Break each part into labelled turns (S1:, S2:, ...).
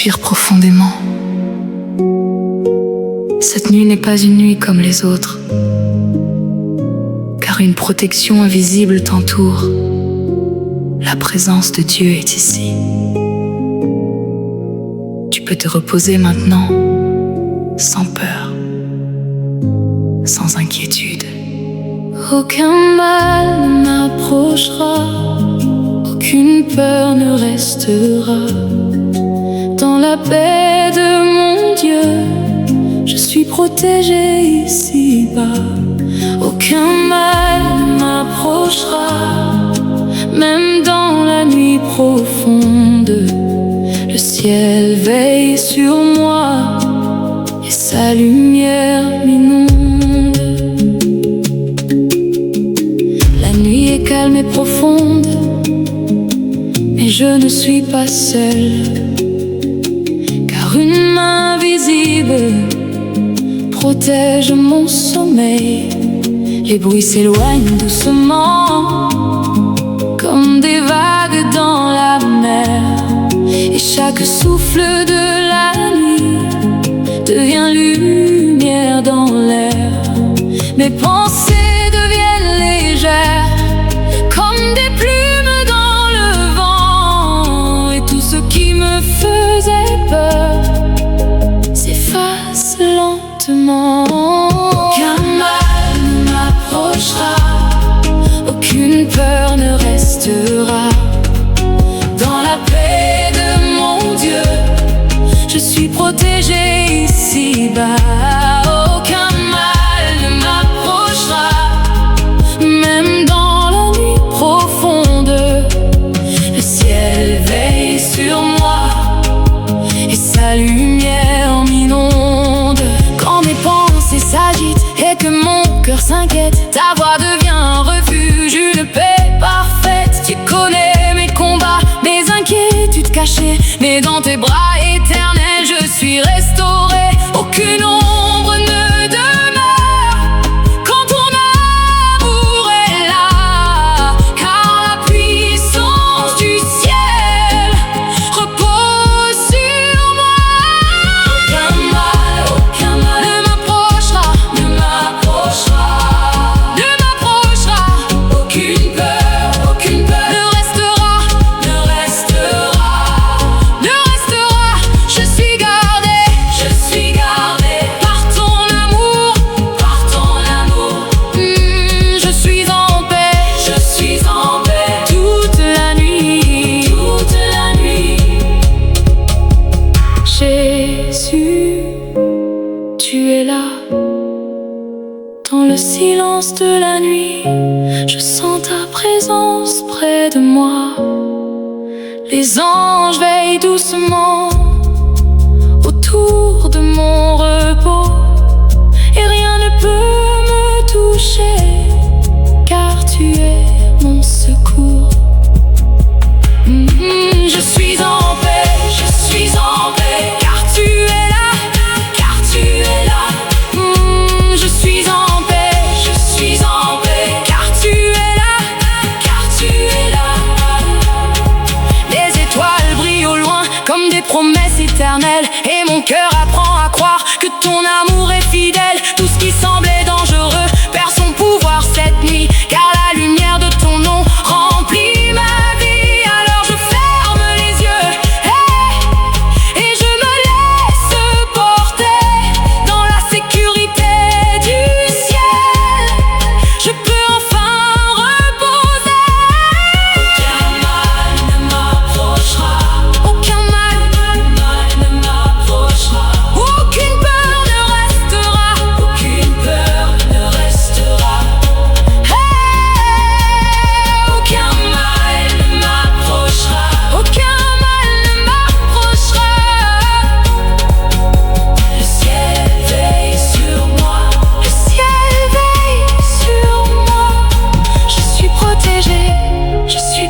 S1: respire profondément. Cette nuit n'est pas une nuit comme les autres, car une protection invisible t'entoure. La présence de Dieu est ici. Tu peux te reposer maintenant, sans peur, sans inquiétude.
S2: Aucun mal ne m'approchera, aucune peur ne restera. Dans la paix de mon Dieu, je suis protégée ici-bas. Aucun mal ne m'approchera, même dans la nuit profonde. Le ciel veille sur moi et sa lumière m'inonde. La nuit est calme et profonde, mais je ne suis pas seule, car une main visible protège mon sommeil. Les bruits s'éloignent doucement, comme des vagues dans la mer, et chaque souffle de la nuit devient lumière dans l'air. Mes pensées deviennent légères, comme des plumes dans le vent, et tout ce qui me faisait peur s'efface lentement. Aucun mal ne m'approchera, aucune peur ne restera. Dans la paix de mon Dieu, je suis protégée ici-bas. Aucun mal ne m'approchera, même dans la nuit profonde. Le ciel veille sur moi et sa lumière m'inonde. Quand mes pensées s'agitent et que mon cœur s'inquiète, ta voix devient un refuge, une paix parfaite. Tu connais mes combats, mes inquiétudes cachées, mais dans tes bras éternels je suis restaurée. Aucune ombre ne demeure quand ton amour est là, car la puissance du ciel repose sur moi. Aucun mal ne m'approchera, ne m'approchera, ne m'approchera. Aucune peur ne restera, ne restera, ne restera. Je suis gardée par ton amour, par ton amour. Je suis en paix toute la nuit, toute la nuit. Jésus, tu es là, dans le silence de la nuit. Je sens ta présence près de moi. Les anges veillent doucement autour de mon repos, et rien ne peut me toucher, car tu es mon secours. Je suis en paix, car tu es là, car tu es là. Je suis en paix, car tu es là, car tu es là. Les étoiles brillent au loin comme des promesses éternelles, et mon cœur apprend à croire que ton amour est fidèle. Tout ce qui semblait dangereux perd son pouvoir cette nuit, car la lumière de ton nom remplit ma vie. Alors je ferme les yeux et je me laisse porter dans la sécurité du ciel. Je peux enfin reposer. Aucun mal ne m'approchera, aucun mal ne m'approchera. Aucune peur ne restera, aucune peur ne restera. Aucun mal ne m'approchera, aucun mal ne m'approchera. Le ciel veille sur moi, le ciel veille sur moi. Je suis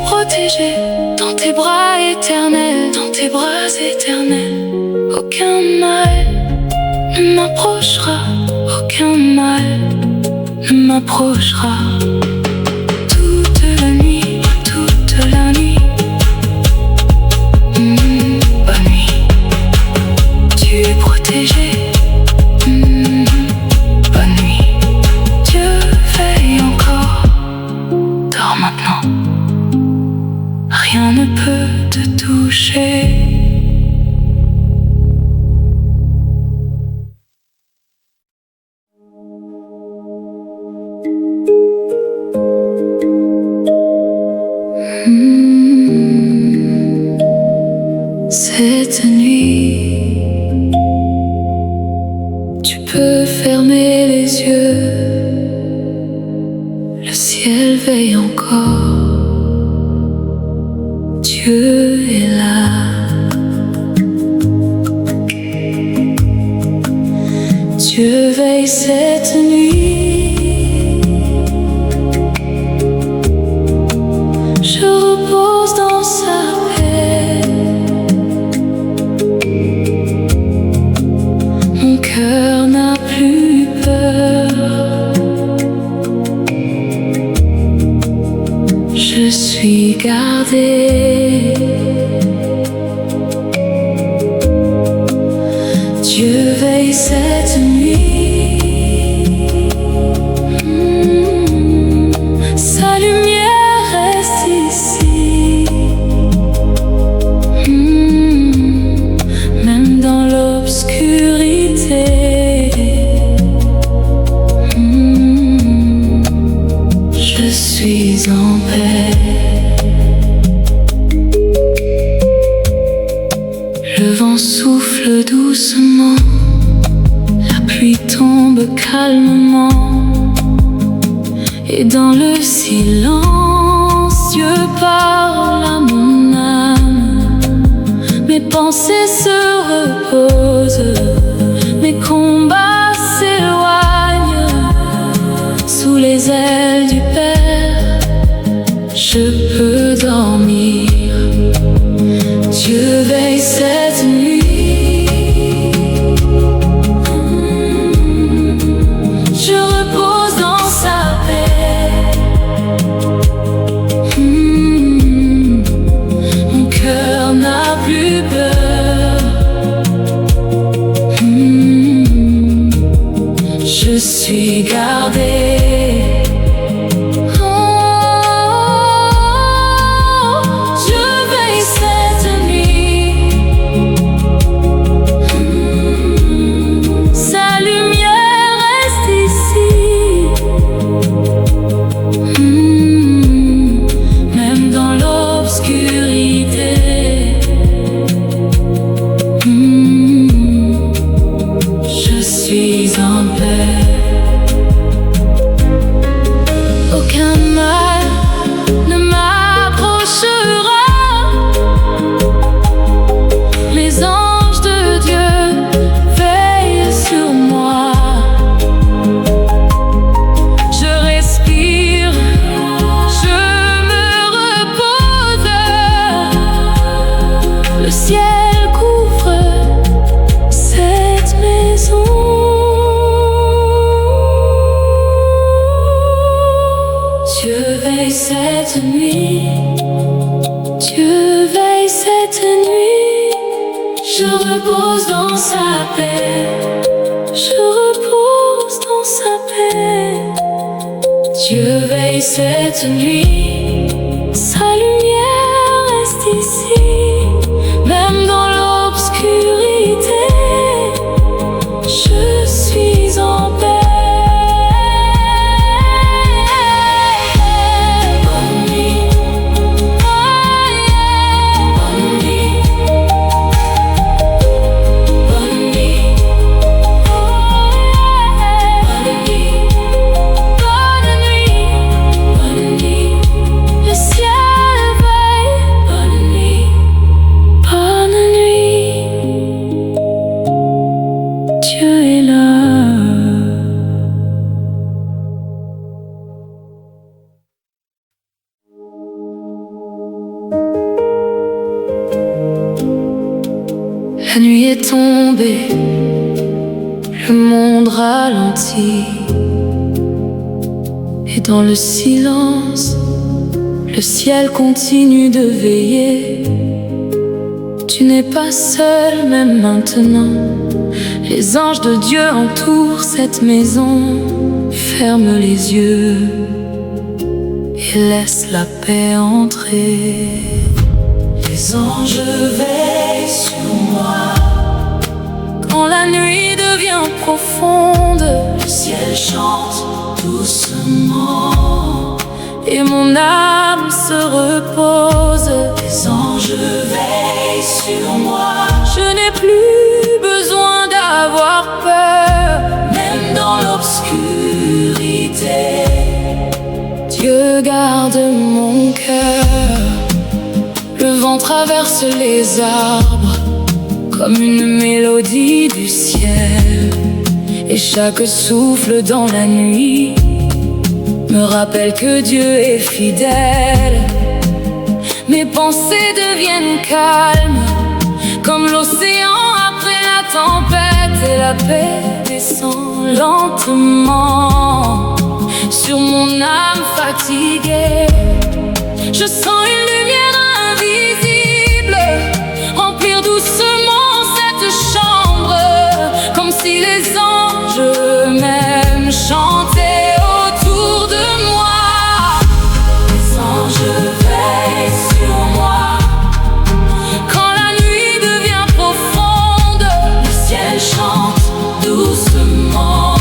S2: protégée dans tes bras éternels, dans tes bras éternels. Aucun mal ne m'approchera, aucun mal ne m'approchera. Toute la nuit, toute la nuit. Bonne nuit.
S1: maintenant. Rien ne peut te toucher. Cette nuit, tu peux fermer les yeux. Le ciel veille encore. Dieu est là. Dieu veille cette nuit. Je repose dans sa paix. Mon cœur n'a plus peur. Je suis gardée. Dieu veille cette nuit. Sa lumière reste ici. Même dans l'obscurité. Je suis en paix. Le vent souffle doucement, la pluie tombe calmement, et dans le silence, Dieu parle à mon âme. Mes pensées se reposent, mes combats s'éloignent. Sous les ailes du Père, je peux dormir. Dieu veille cette nuit. Je repose dans sa paix. Mon cœur n'a plus peur. Je suis gardée. Aucun mal ne m'approchera. Les anges de Dieu veillent sur moi. Je respire, je me repose. Le ciel couvre cette maison. Dieu veille cette nuit. Dieu veille cette nuit. Je repose dans sa paix. Je repose dans sa paix. Dieu veille cette nuit. Sa lumière reste ici. Même dans l'obscurité, je suis en paix. La nuit est tombée, le monde ralentit, et dans le silence, le ciel continue de veiller. Tu n'es pas seul, même maintenant. Les anges de Dieu entourent cette maison. Ferme les yeux et laisse la paix entrer.
S2: Les anges veillent sur moi.
S1: Quand la nuit devient profonde,
S2: le ciel chante doucement
S1: et mon âme se repose.
S2: Les anges veillent sur moi.
S1: Je n'ai plus besoin d'avoir peur,
S2: même dans l'obscurité.
S1: Dieu garde mon cœur. Le vent traverse les arbres comme une mélodie du ciel, et chaque souffle dans la nuit me rappelle que Dieu est fidèle. Mes pensées deviennent calmes comme l'océan après la tempête, et la paix descend lentement sur mon âme fatiguée. Je sens une lumière invisible remplir doucement cette chambre, comme si les anges eux-mêmes chantaient autour de moi.
S2: Les anges veillent sur moi.
S1: Quand la nuit devient profonde,
S2: le ciel chante doucement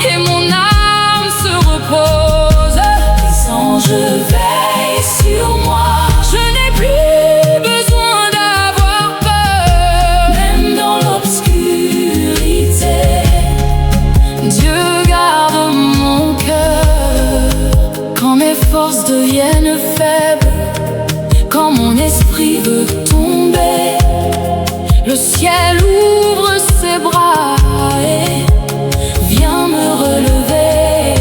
S1: et mon âme se repose.
S2: Les anges veillent sur moi.
S1: Je n'ai plus besoin d'avoir peur,
S2: même dans l'obscurité.
S1: Dieu garde mon cœur. Quand mes forces deviennent faibles, quand mon esprit veut tomber, le ciel ouvre ses bras et vient me relever.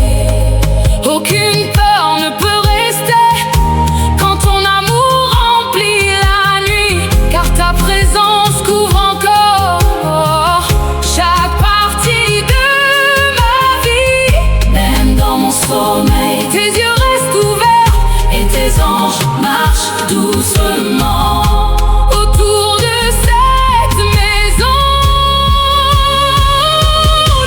S1: Aucune peur ne peut rester quand ton amour remplit la nuit, car ta présence couvre encore chaque partie de ma vie.
S2: Même dans mon sommeil,
S1: Tes yeux restent ouverts
S2: et tes anges marchent doucement
S1: autour de cette maison.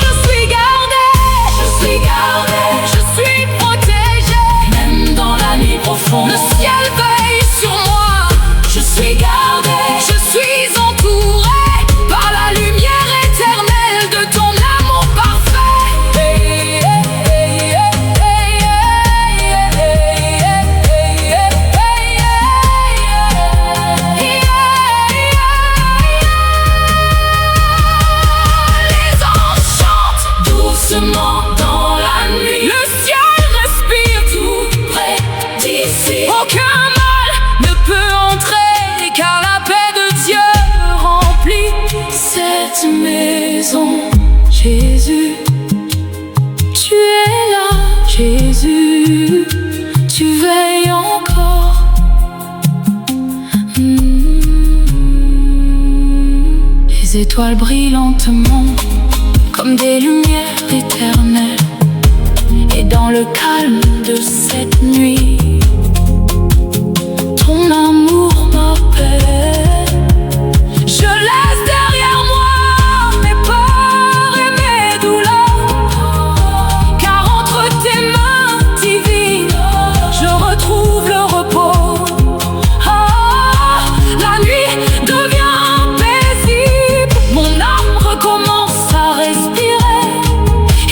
S1: Je suis gardée,
S2: je suis gardée,
S1: je suis protégée.
S2: même dans la nuit profonde.
S1: Le ciel veille sur moi.
S2: Je suis gardée,
S1: Je suis entourée par la lumière éternelle de ton amour parfait. Les anges chantent
S2: doucement dans la nuit,
S1: le ciel respire
S2: tout près d'ici.
S1: Aucun mal ne peut entrer, car la paix de Dieu remplit cette maison. Jésus, tu es là. Jésus, tu veilles encore. Les étoiles brillent lentement comme des lumières éternelles, et dans le calme de cette nuit, ton amour m'appelle. Je laisse derrière moi mes peurs et mes douleurs, car entre tes mains divines, je retrouve le repos. Ah, la nuit devient paisible, mon âme recommence à respirer,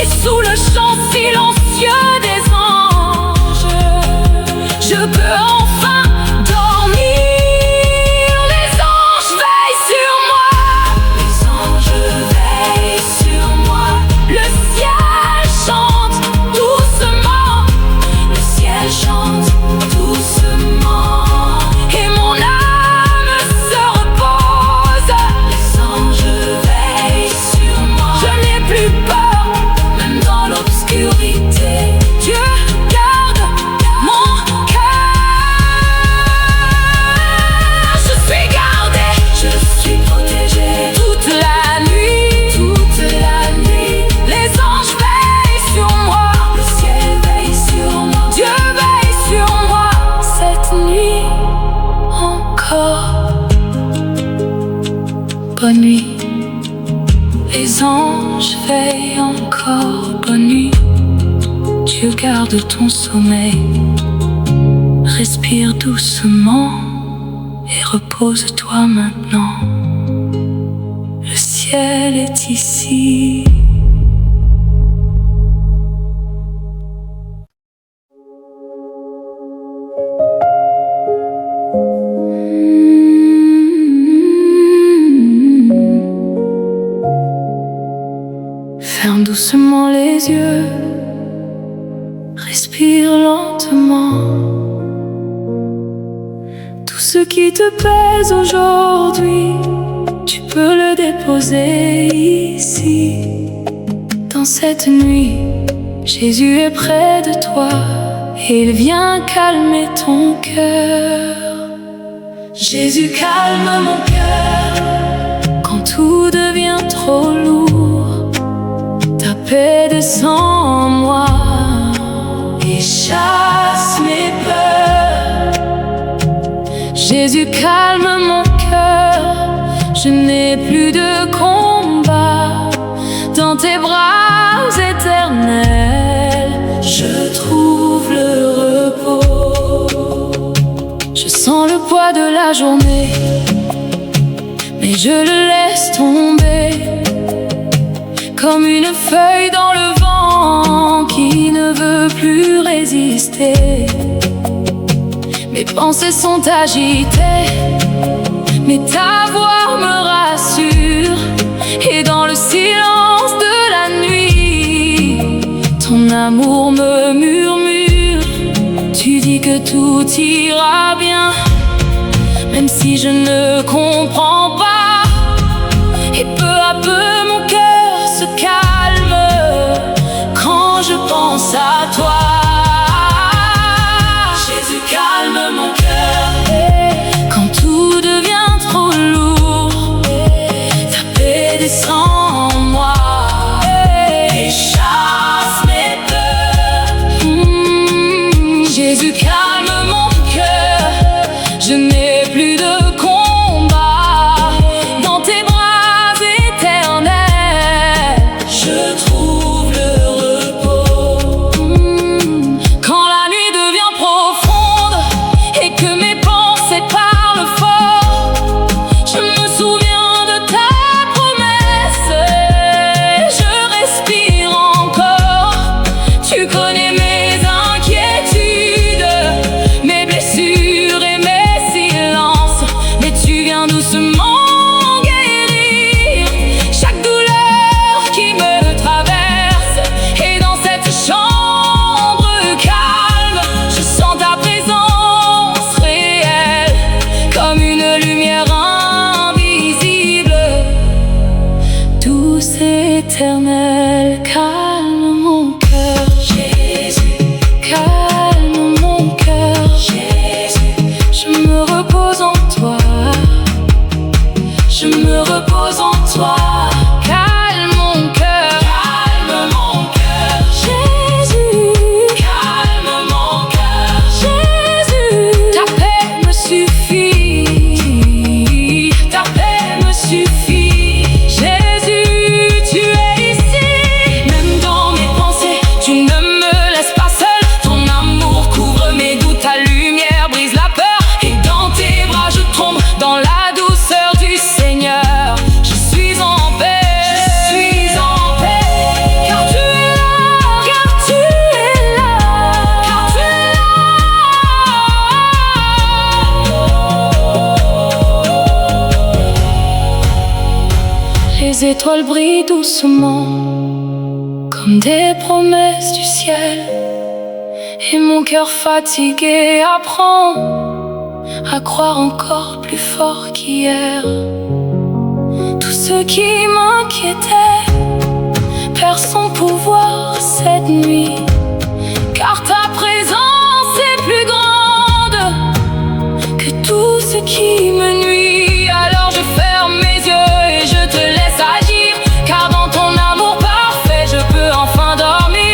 S1: et sous le chant silencieux des anges, je peux enfin dormir. Les anges veillent sur moi.
S2: Les anges veillent sur moi.
S1: Le ciel chante doucement.
S2: Le ciel chante doucement
S1: Et mon âme se repose.
S2: Les anges veillent sur moi.
S1: Je n'ai plus peur,
S2: Même dans l'obscurité,
S1: Dieu garde mon cœur. Je suis gardée
S2: je suis protégée
S1: toute la nuit.
S2: toute la nuit.
S1: Les anges veillent sur moi.
S2: Le ciel veille sur moi.
S1: Dieu veille sur moi cette nuit encore. Bonne nuit. Les anges veillent encore. Bonne nuit. Dieu sauvegarde ton sommeil. Respire doucement et repose-toi maintenant. Le ciel est ici. Ferme doucement les yeux, respire lentement. Tout ce qui te pèse aujourd'hui, tu peux le déposer ici. Dans cette nuit, Jésus est près de toi et il vient calmer ton cœur. Jésus calme mon cœur quand tout devient trop lourd. Ta paix descend en moi et chasse mes peurs. Jésus calme mon cœur, je n'ai plus de combat. Dans tes bras éternels, je trouve le repos. Je sens le poids de la journée, mais je le laisse tomber. Comme une feuille dans le vent qui ne veut plus résister. Mes pensées sont agitées, mais ta voix me rassure. Et dans le silence de la nuit, ton amour me murmure. Tu dis que tout ira bien, même si je ne comprends pas. Et peu à peu mon cœur se calme quand je pense à toi. Jésus calme mon cœur quand tout devient trop lourd. Ta paix descend en moi et chasse mes peurs. Jésus calme mon cœur, je n'ai plus de combat. Dans tes bras éternels, je trouve le repos. Quand la nuit devient profonde et que mes pensées parlent fort, je me souviens de ta promesse et je respire encore. Tu connais mes inquiétudes, mes blessures et mes silences, mais tu viens doucement guérir chaque douleur qui me traverse. Et dans cette chambre calme, je sens ta présence réelle, comme une lumière invisible, douce et éternelle. Calme mon cœur, Jésus, calme mon cœur, Jésus. Je me repose en toi, je me repose en toi. Calme mon cœur, Jésus. Calme mon cœur, Jésus. Ta paix me suffit, ta paix me suffit. Jésus, tu es ici, même dans mes pensées, tu ne me laisses pas seul. Ton amour couvre mes doutes, ta lumière brise la peur. Et dans tes bras je tombe dans la douceur du Seigneur. Je suis en paix, car tu es là, car tu es là, car tu es là. Les étoiles brillent doucement, comme des promesses du ciel. Et mon cœur fatigué apprend à croire encore plus fort qu'hier. Tout ce qui m'inquiétait perd son pouvoir cette nuit, car ta présence est plus grande que tout ce qui me nuit. Alors je ferme mes yeux et je te laisse agir, car dans ton amour parfait je peux enfin dormir.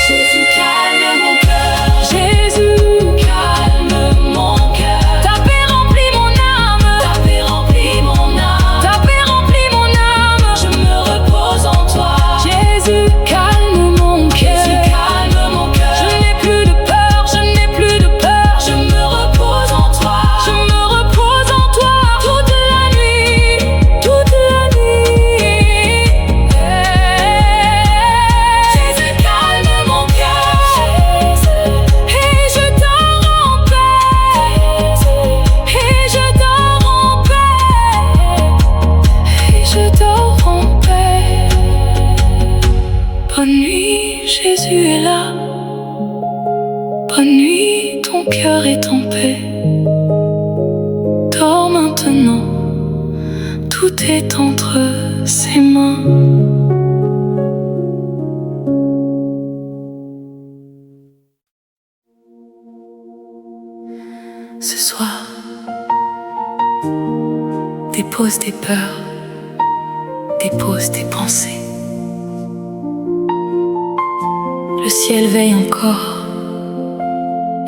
S1: Jésus calme mon cœur, Jésus calme mon cœur. Ta paix remplit mon âme, ta paix remplit mon âme, ta paix remplit mon âme. Je me repose en toi, Jésus calme mon cœur. Bonne nuit, ton cœur est en paix. Dors maintenant, tout est entre ses mains. Ce soir, dépose tes peurs, dépose tes pensées. Le ciel veille encore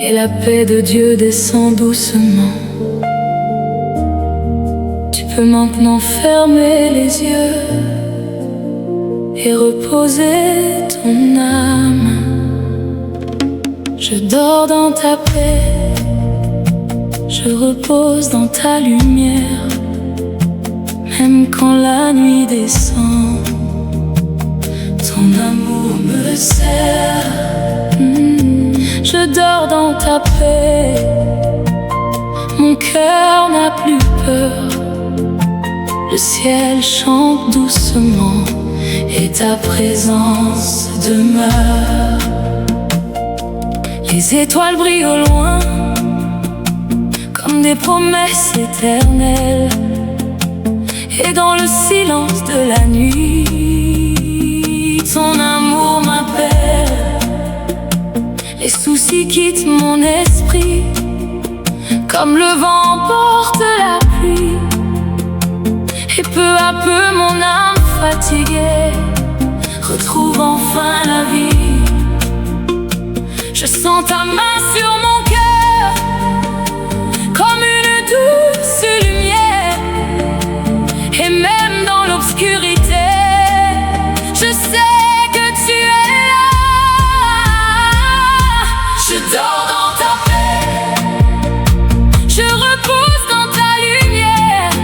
S1: et la paix de Dieu descend doucement. Tu peux maintenant fermer les yeux et reposer ton âme. Je dors dans ta paix, je repose dans ta lumière. Même quand la nuit descend, ton amour me serre. Je dors dans ta paix, mon cœur n'a plus peur. Le ciel chante doucement et ta présence demeure. Les étoiles brillent au loin comme des promesses éternelles. Et dans le silence de la nuit, ton amour m'appelle. Les soucis quittent mon esprit, comme le vent porte la pluie. Et peu à peu mon âme fatiguée retrouve enfin la vie. Je sens ta main sur mon cœur, comme une douce lumière. Et même dans l'obscurité, je sais que tu es là. Je dors dans ta paix, je repose dans ta lumière.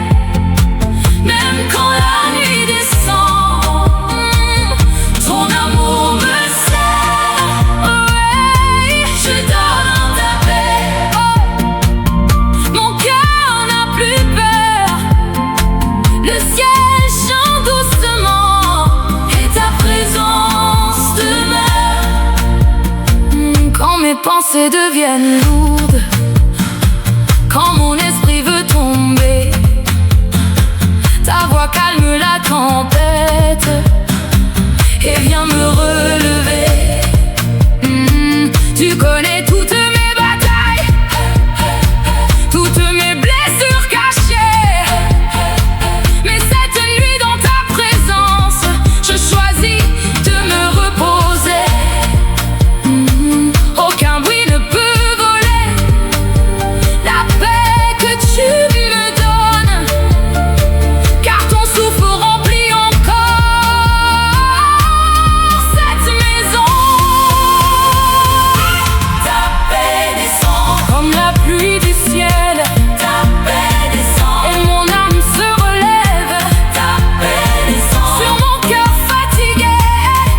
S1: Même quand la nuit descend, ton amour me serre. Ouais, je dors dans ta paix, mon cœur n'a plus peur. Le ciel chante doucement et ta présence demeure. Quand mes pensées deviennent lourdes, quand mon esprit veut tomber, ta voix calme la tempête et vient me relever. Tu connais toutes mes batailles, toutes mes blessures cachées. Mais cette nuit dans ta présence, je choisis de me reposer. Aucun bruit ne peut voler la paix que tu me donnes, car ton souffle remplit encore cette maison. Ta paix descend comme la pluie du ciel. Ta paix descend et mon âme se relève. Ta paix descend sur mon cœur fatigué.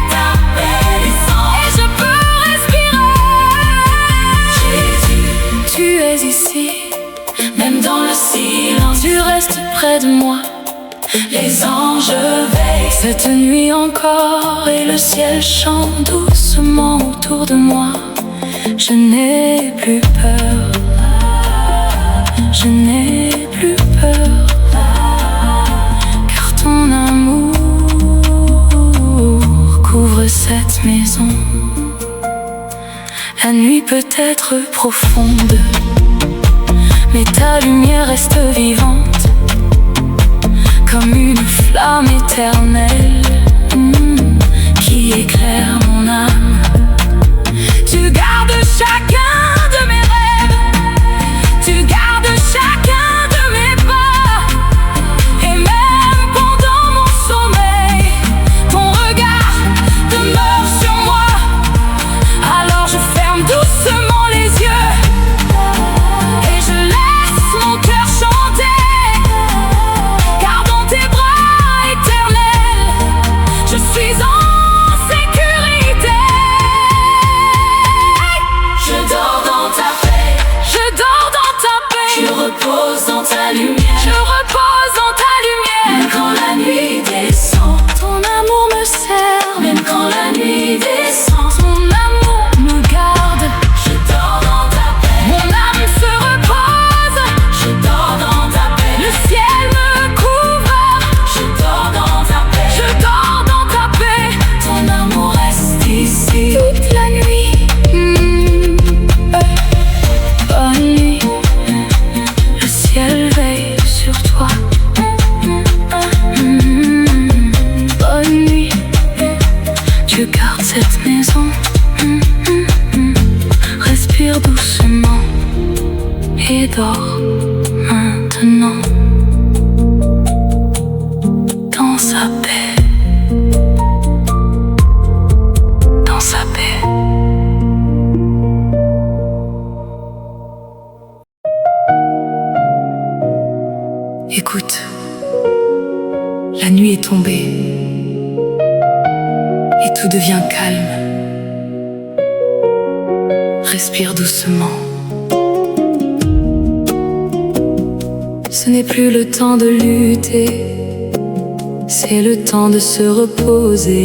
S1: Ta paix descend et je peux respirer. Jésus, tu es ici, même dans le silence. Tu restes près de moi, les anges veillent cette nuit encore et le ciel chante doucement autour de moi. Je n'ai plus peur, je n'ai plus peur, car ton amour couvre cette maison. La nuit peut être profonde, mais ta lumière reste vivante, comme une flamme éternelle qui éclaire mon âme. Tu gardes chacun de mes rêves, tu gardes chacun de mes pas. Et même pendant mon sommeil, ton regard demeure sur moi. Alors je ferme doucement les yeux et je laisse mon cœur chanter, car dans tes bras éternels, je suis en sécurité. Je dors Respire doucement et dors maintenant dans sa paix, dans sa paix. Écoute, la nuit est tombée et tout devient calme. Respire doucement. Ce n'est plus le temps de lutter, c'est le temps de se reposer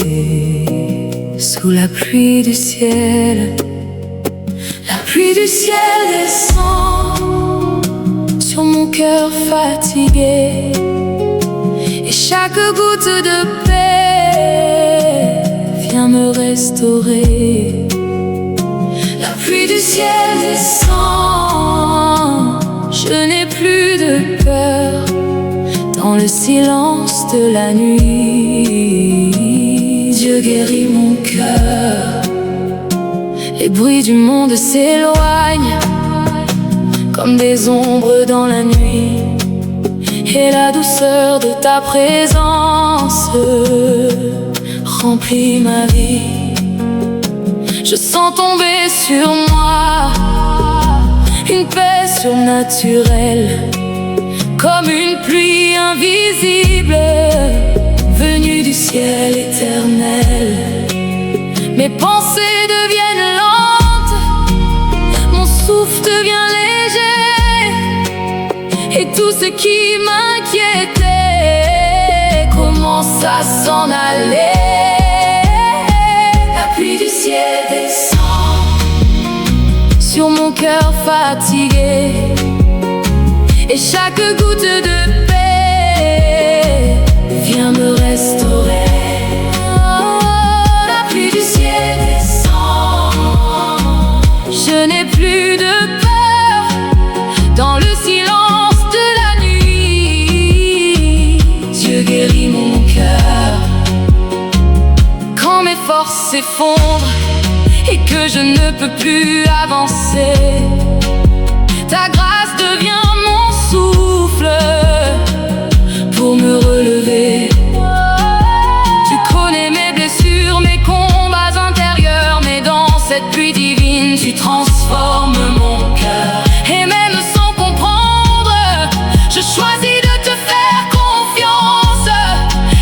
S1: sous la pluie du ciel. La pluie du ciel descend sur mon cœur fatigué, et chaque goutte de paix vient me restaurer. La pluie du ciel descend, je n'ai plus de peur. Dans le silence de la nuit, Dieu guérit mon cœur. Les bruits du monde s'éloignent comme des ombres dans la nuit, et la douceur de ta présence remplit ma vie. Je sens tomber sur moi une paix surnaturelle, comme une pluie invisible venue du ciel éternel. Mes pensées deviennent lentes, mon souffle devient léger, et tout ce qui m'inquiétait commence à s'en aller. La pluie du ciel descend sur mon cœur fatigué, et chaque goutte de paix vient me restaurer. La pluie du ciel descend, je n'ai plus de peur. Dans le silence de la nuit, Dieu guérit mon cœur. Quand mes forces s'effondrent et que je ne peux plus avancer, ta grâce devient mon souffle pour me relever. Tu connais mes blessures, mes combats intérieurs, mais dans cette pluie divine, tu transformes mon cœur. Et même sans comprendre, je choisis de te faire confiance,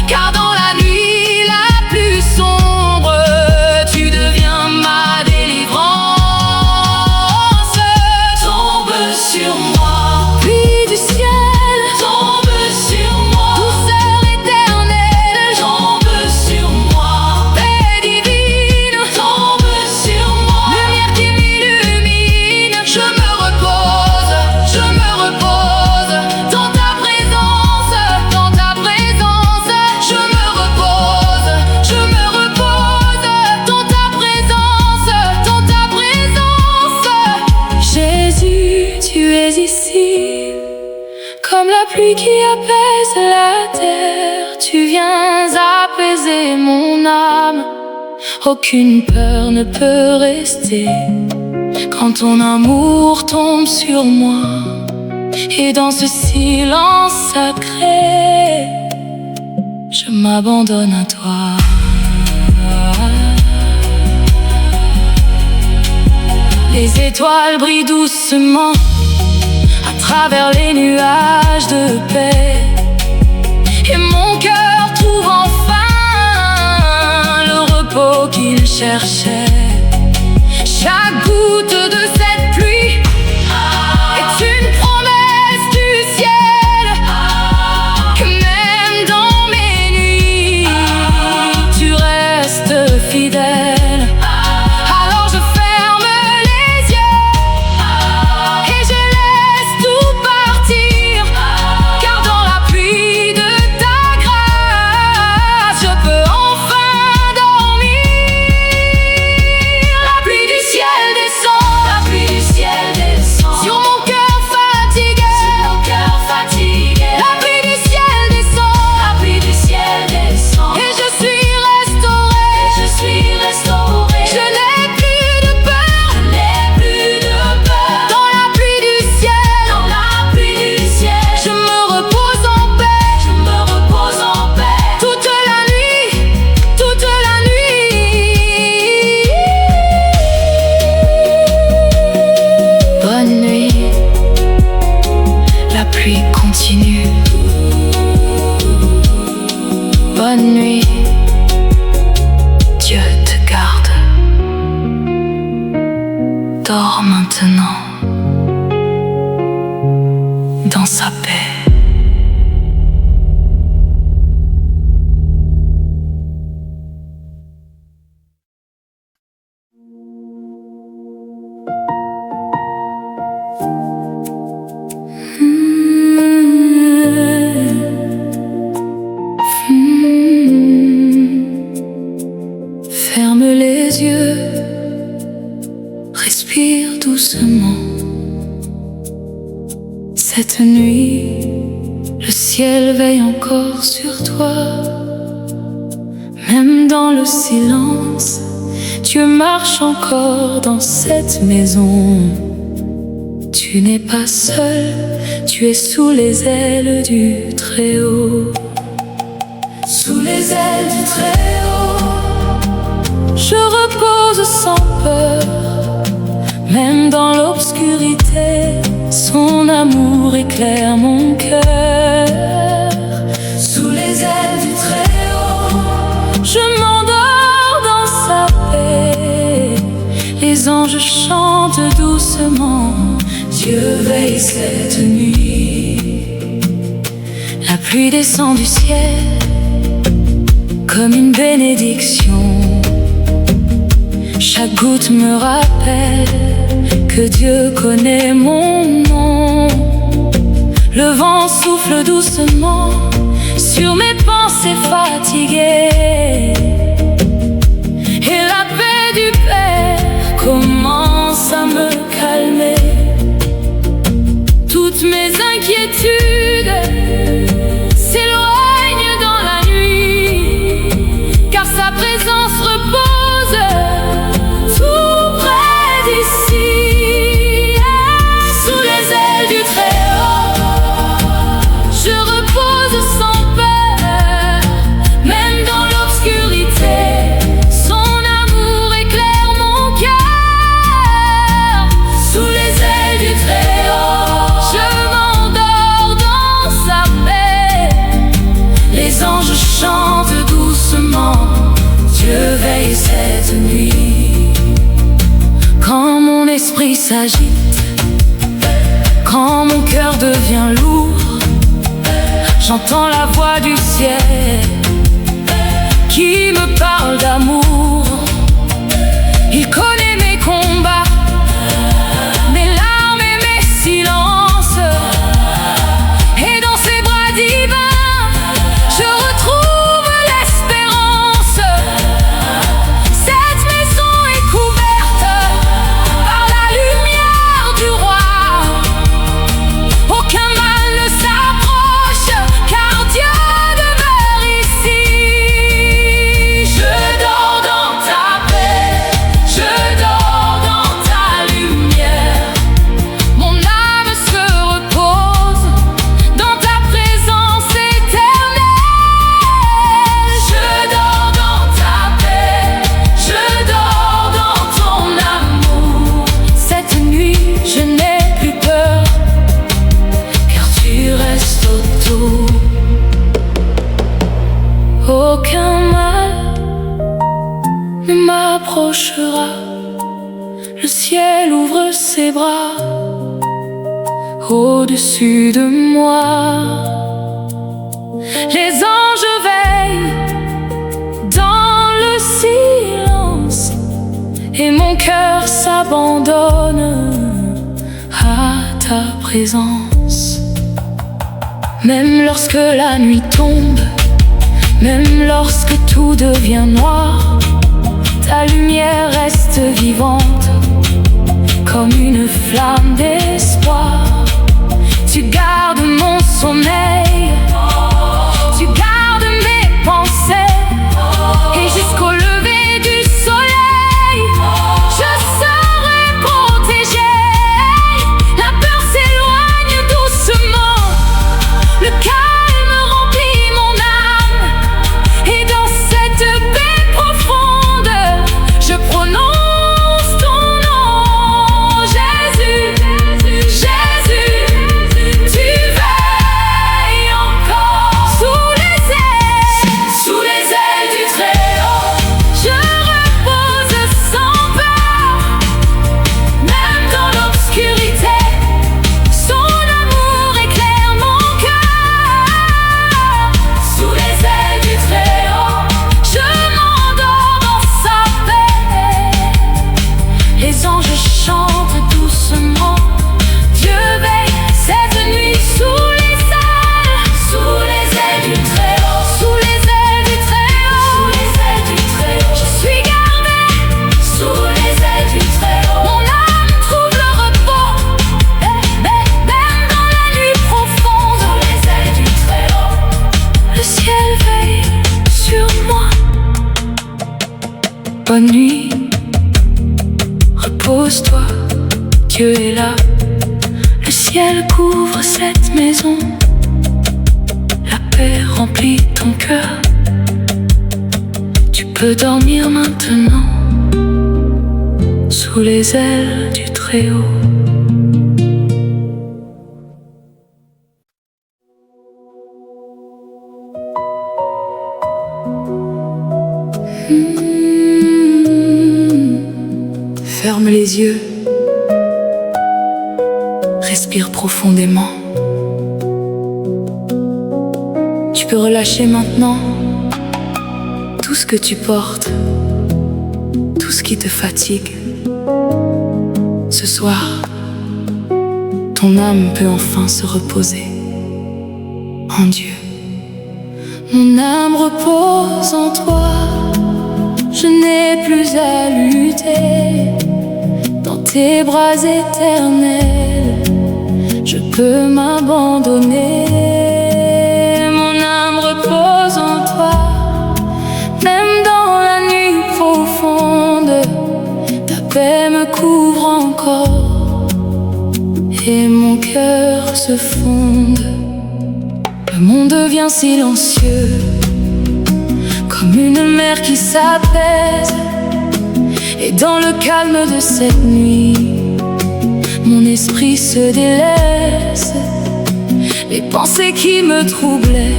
S1: car dans la nuit la plus sombre, tu deviens ma délivrance. Tombe sur moi, pluie du ciel, tombe sur moi, douceur éternelle, tombe sur moi, paix divine, tombe sur moi, lumière qui m'illumine. Je me repose dans ta présence, dans ta présence. Je me repose dans ta présence, dans ta présence. Jésus, tu es ici, comme la pluie qui apaise la terre. Tu viens apaiser mon âme. Aucune peur ne peut rester quand ton amour tombe sur moi. Et dans ce silence sacré, je m'abandonne à toi. Les étoiles brillent doucement à travers les nuages de paix, et mon cœur trouve enfin le repos qu'il cherchait. Chaque goutte de cette pluie est une promesse du ciel, que même dans mes nuits, tu restes fidèle. Alors je ferme les yeux et je laisse tout partir, car dans la pluie de ta grâce, je peux enfin dormir. maintenant dans sa paix.
S2: Ferme les yeux, respire doucement. Cette nuit, le ciel veille encore sur toi. Même dans le silence, Dieu marche encore dans cette maison. Tu n'es pas seul, tu es sous les ailes du Très-Haut. Sous les ailes du Très-Haut, je repose sans peur. Même dans l'obscurité, son amour éclaire mon cœur. Sous les ailes du Très-Haut, je m'endors dans sa paix. Les anges chantent doucement, Dieu veille cette nuit. La pluie descend du ciel comme une bénédiction. Chaque goutte me rappelle que Dieu connaît mon nom. Le vent souffle doucement sur mes pensées fatiguées. Et la paix du Père commence à me calmer. Toutes mes inquiétudes s'éloignent dans la nuit, car sa présence repose tout près d'ici. Sous les ailes du Très-Haut, je repose sans peur. Même dans l'obscurité, son amour éclaire mon cœur. Sous les ailes du Très-Haut, je m'endors dans sa paix. Les anges chantent doucement, Dieu veille cette nuit. Quand mon esprit s'agite, quand mon cœur devient lourd, j'entends la voix du ciel qui me parle d'amour. Il connaît mes combats, mes larmes et mes silences. Et dans ses bras divins, je retrouve l'espérance. Cette maison est couverte par la lumière du roi. Aucun mal ne s'approche, car Dieu demeure ici. Je dors dans ta paix, je dors dans ta lumière. Mon âme se repose dans ta présence éternelle. Je dors dans ta paix, je dors dans ton amour. Cette nuit, je n'ai plus peur, car tu restes autour. Aucun mal ne m'approchera. Le ciel ouvre ses bras au-dessus de moi. Les anges veillent dans le silence, et mon cœur s'abandonne à ta présence. Même lorsque la nuit tombe, même lorsque tout devient noir, ta lumière reste vivante comme une flamme d'espoir. Tu gardes mon sommeil, tu gardes mes pensées, et jusqu'au lever du soleil, je serai protégée. La peur s'éloigne doucement, le calme remplit mon âme, et dans cette paix profonde, je prononce ton nom. Jésus, Jésus, tu veilles
S1: Dieu est là. Le ciel couvre cette maison. La paix remplit ton cœur. Tu peux dormir maintenant sous les ailes du Très-Haut. Ferme les yeux, respire profondément. Tu peux relâcher maintenant tout ce que tu portes, tout ce qui te fatigue. Ce soir, ton âme peut enfin se reposer en Dieu. Mon âme repose en toi, je n'ai plus à lutter. Dans tes bras éternels, je peux m'abandonner. Mon âme repose en toi, même dans la nuit profonde. Ta paix me couvre encore et mon cœur se fonde. Le monde devient silencieux, comme une mer qui s'apaise. Et dans le calme de cette nuit, mon esprit se délaisse. Les pensées qui me troublaient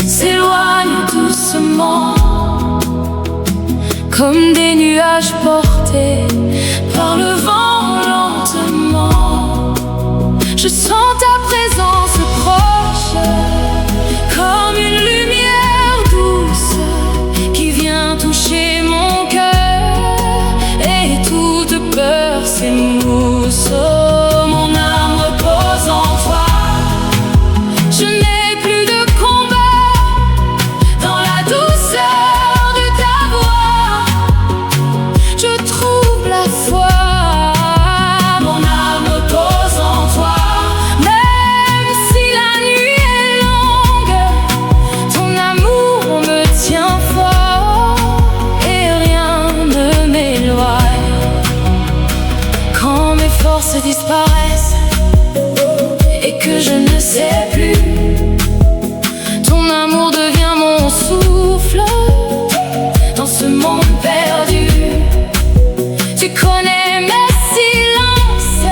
S1: s'éloignent doucement, comme des nuages portés par le vent lentement. Je sens ta présence proche, comme une lumière douce qui vient toucher mon cœur. Toute peur s'émousse. Oh, mon âme repose en toi. Je n'ai plus de combat dans la douceur de ta voix. Je trouve la foi. Mon âme repose en toi. Même si la nuit est longue, ton amour me tient fort et rien ne m'éloigne. Quand mes forces disparaissent et que je ne sais plus, ton amour devient mon souffle dans ce monde perdu. Tu connais mes silences,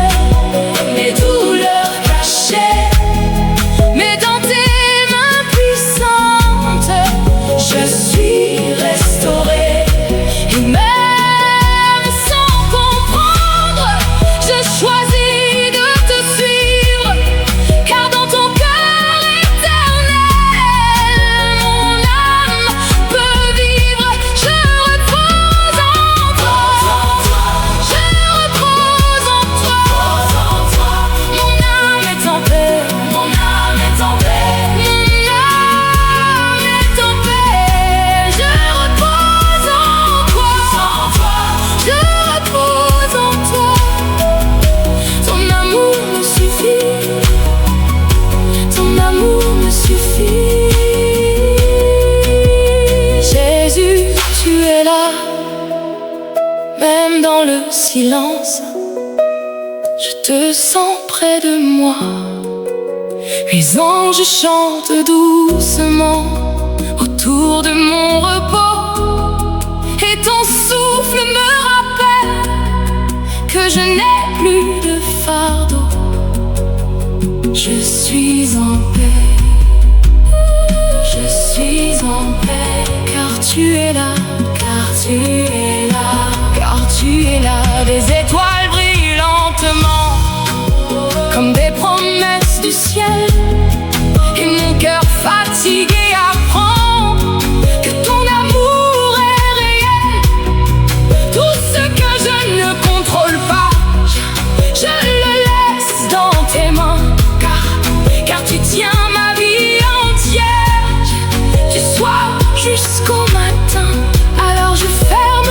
S1: mes douleurs cachées, mais dans tes mains puissantes, je suis restaurée. Et même choisis de te suivre, car dans ton cœur éternel, mon âme peut vivre. Je repose en toi, je repose en toi. Mon âme est en paix, mon âme est en paix, mon âme est en paix. Je repose en toi, je repose en toi. Ton amour me suffit, ton amour me suffit. Jésus, tu es là, même dans le silence. Je te sens près de moi. Les anges chantent doucement autour de mon repos, et ton souffle me rappelle que je n'ai plus de fardeau. Je suis en paix, je suis en paix, car tu es là, car tu es là, car tu es là. Des étoiles brillent lentement, comme des promesses du ciel, et mon cœur fatigué apprend que ton amour est réel. Tout ce que je ne contrôle pas, je le laisse dans tes mains, car tu tiens ma vie entière du soir jusqu'au matin. Alors je ferme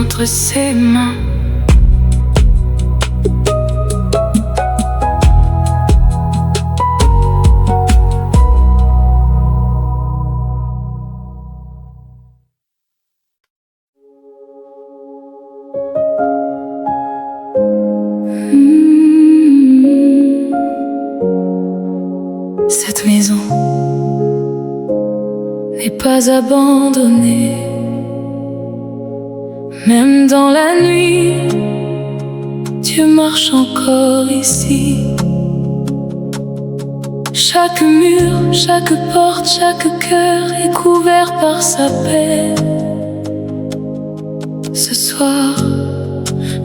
S1: entre ses mains. Cette maison n'est pas abandonnée. Même dans la nuit, Dieu marche encore ici. Chaque mur, chaque porte, chaque cœur est couvert par sa paix. Ce soir,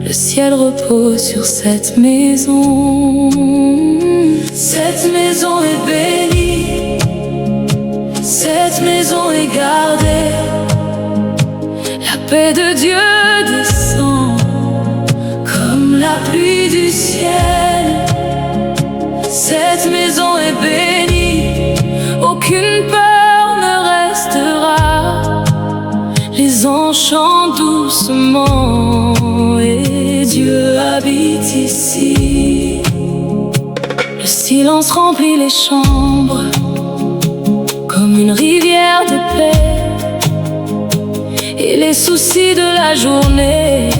S1: le ciel repose sur cette maison. Cette maison est bénie, cette maison est gardée. La paix de Dieu descend comme la pluie du ciel. Cette maison est bénie, aucune peur ne restera. Les anges chantent doucement et Dieu habite ici. Le silence remplit les chambres comme une rivière de paix. Et les soucis de la journée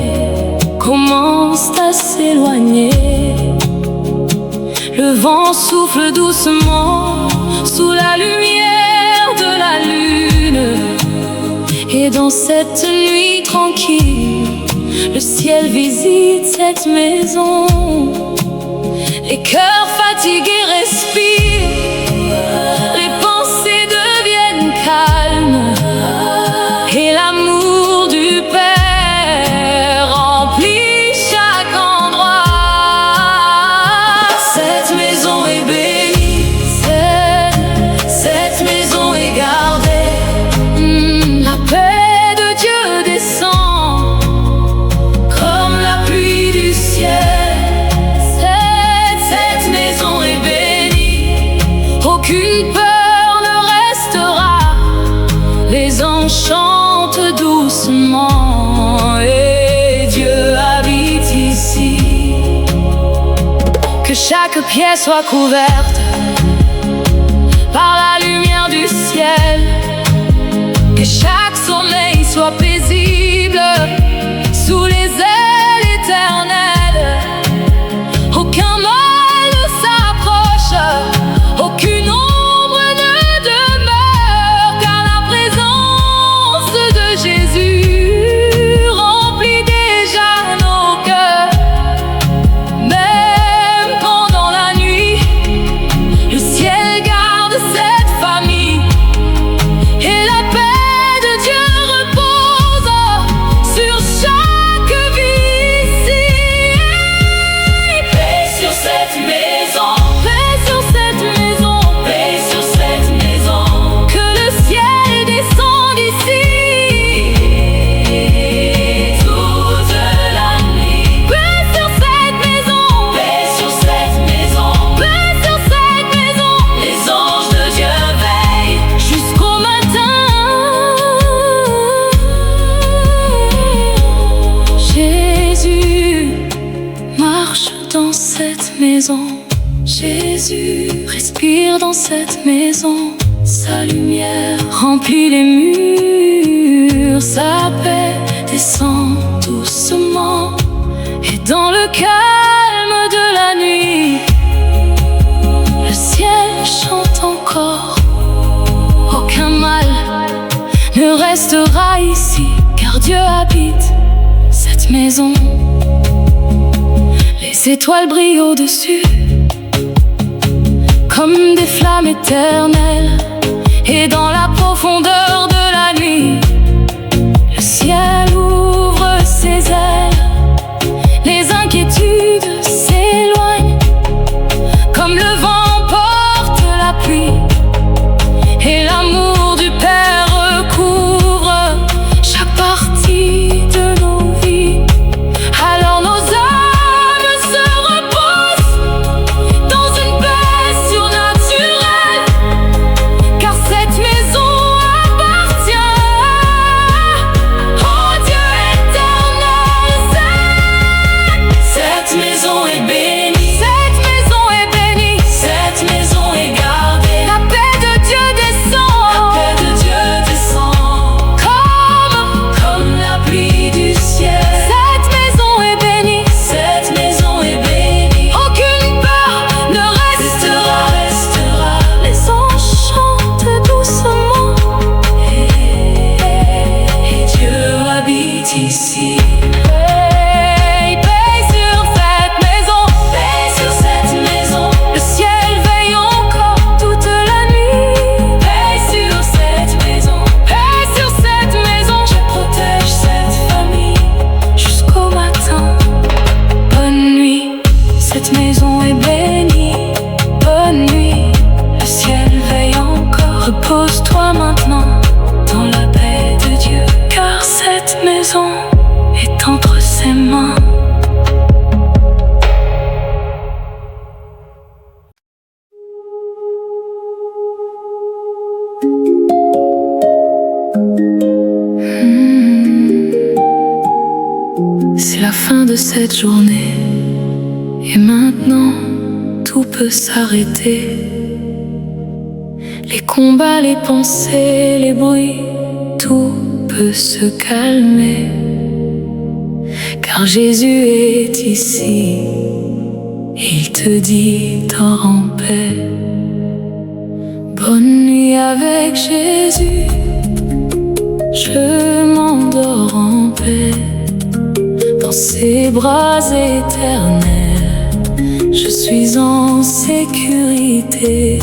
S1: commencent à s'éloigner. Le vent souffle doucement sous la lumière de la lune. Et dans cette nuit tranquille, le ciel visite cette maison. Les cœurs fatigués respirent, les pensées deviennent calmes. Et l'amour du Père remplit chaque endroit. Cette maison est bénie, cette maison est gardée. La paix de Dieu descend comme la pluie du ciel. Cette maison est bénie, aucune peur ne restera. Les anges chantent doucement et Dieu habite ici. Que chaque pièce soit couverte par la lumière du ciel. Que chaque sommeil soit paisible sous les ailes éternelles. Aucun mal ne s'approche, aucune ombre ne demeure, car la présence de Jésus remplit déjà nos cœurs. Même pendant la nuit, le ciel garde cette famille. Et la paix de Dieu repose sur chaque vie ici. Paix sur cette maison, paix sur cette maison, paix sur cette maison. Que le ciel descende ici toute la nuit. Paix sur cette maison, paix sur cette maison, paix sur cette maison. Les anges de Dieu veillent jusqu'au matin. Jésus marche dans cette maison. Jésus respire dans cette maison. Sa lumière remplit les murs. Sa paix descend doucement. Et dans le calme de la nuit, le ciel chante encore. Aucun mal ne restera ici, car Dieu habite cette maison. Les étoiles brillent au-dessus comme des flammes éternelles. Et dans la profondeur de la nuit, le ciel ouvre ses ailes. Les inquiétudes s'éloignent comme le vent porte la pluie. Et l'amour du Père recouvre chaque partie de nos vies. Alors nos âmes se reposent dans une paix surnaturelle, car cette maison appartient c'est la fin de cette journée. Et maintenant, tout peut s'arrêter. Les combats, les pensées, les bruits, tout peut se calmer. Car Jésus est ici, et il te dit dors en paix. Bonne nuit avec Jésus, je m'endors en paix. Dans ses bras éternels, je suis en sécurité.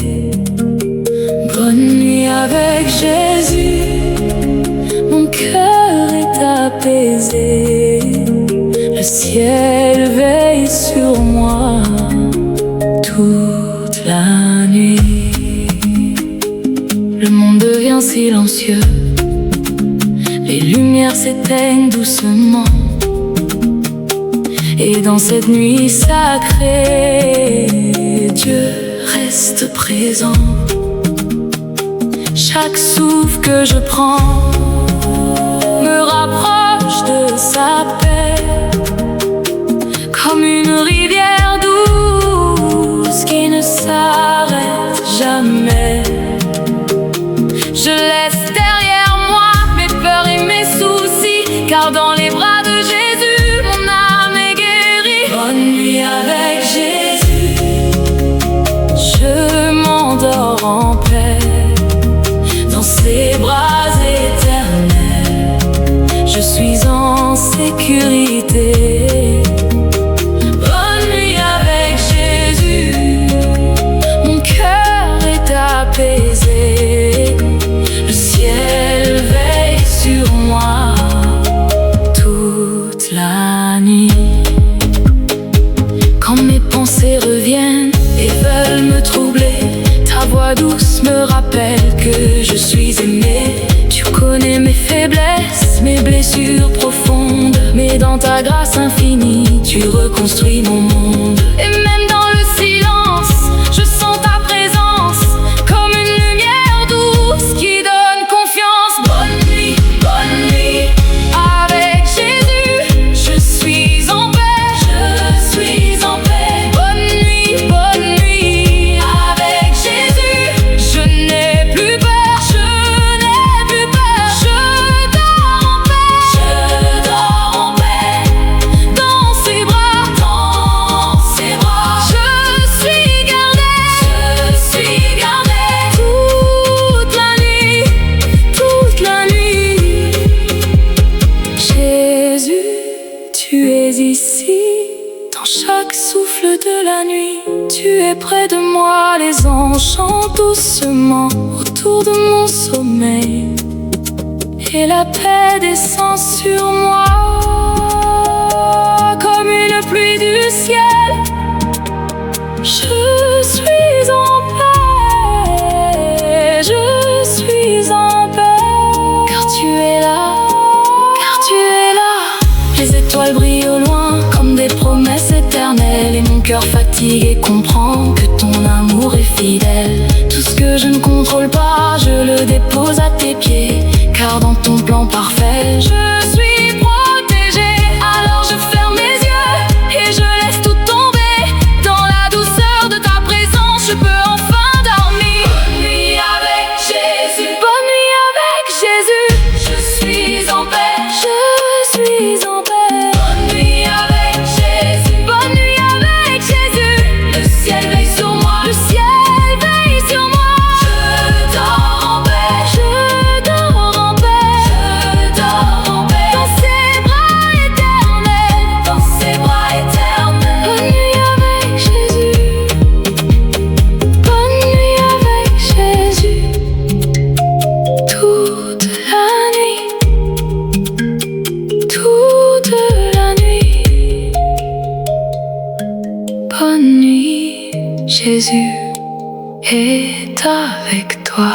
S1: Bonne nuit avec Jésus, mon cœur est apaisé. Le ciel veille sur moi toute la nuit. Le monde devient silencieux, les lumières s'éteignent doucement. Et dans cette nuit sacrée, Dieu reste présent. Chaque souffle que je prends me rapproche de sa paix, comme une rivière douce qui ne s'arrête jamais. Je laisse derrière moi mes peurs et mes soucis, car dans les bras de Jésus, mon âme est guérie. Bonne nuit avec Jésus, je m'endors en paix. Dans ses bras éternels, je suis en sécurité. Bonne nuit avec Jésus, mon cœur est apaisé. Le ciel veille sur moi toute la nuit. Quand mes pensées reviennent et veulent me troubler, ta voix douce me rappelle que je suis aimé. Tu connais mes faiblesses, mes blessures profondes, mais dans ta grâce infinie, tu reconstruis mon monde. Et même dans le silence, je sens ta présence, comme une lumière douce qui donne confiance. Bonne nuit avec Jésus, je suis en paix, je suis en paix. Bonne nuit avec Jésus, je n'ai plus peur, je n'ai plus peur. Je dors en paix, je dors en paix. Dans ses bras, je suis gardé, toute la nuit, toute la nuit. Jésus, tu es ici, dans chaque souffle de la nuit. Tu es près de moi, les anges chantent doucement autour de mon sommeil. Et la paix descend sur moi comme une pluie du ciel. Je suis en paix, je suis en paix. Car tu es là, car tu es là. Les étoiles brillent au loin comme des promesses éternelles. Et mon cœur fatigué comprend que ton amour est fidèle. Tout ce que je ne contrôle pas, je le dépose à tes pieds. Car dans ton plan parfait, je suis protégée. Alors je ferme mes yeux et je laisse tout tomber. Dans la douceur de ta présence, je peux enfin dormir. Bonne nuit avec Jésus, bonne nuit avec Jésus. Je suis en paix, je suis en paix. Bonne nuit avec Jésus, bonne nuit avec Jésus. Le ciel veille sur moi, le ciel veille sur moi. Je dors en paix, je dors en paix, je dors en paix. Dans ses bras éternels, dans ses bras éternels. Bonne nuit avec Jésus, bonne nuit avec Jésus. Toute la nuit, toute la nuit. Bonne nuit, Jésus est avec toi.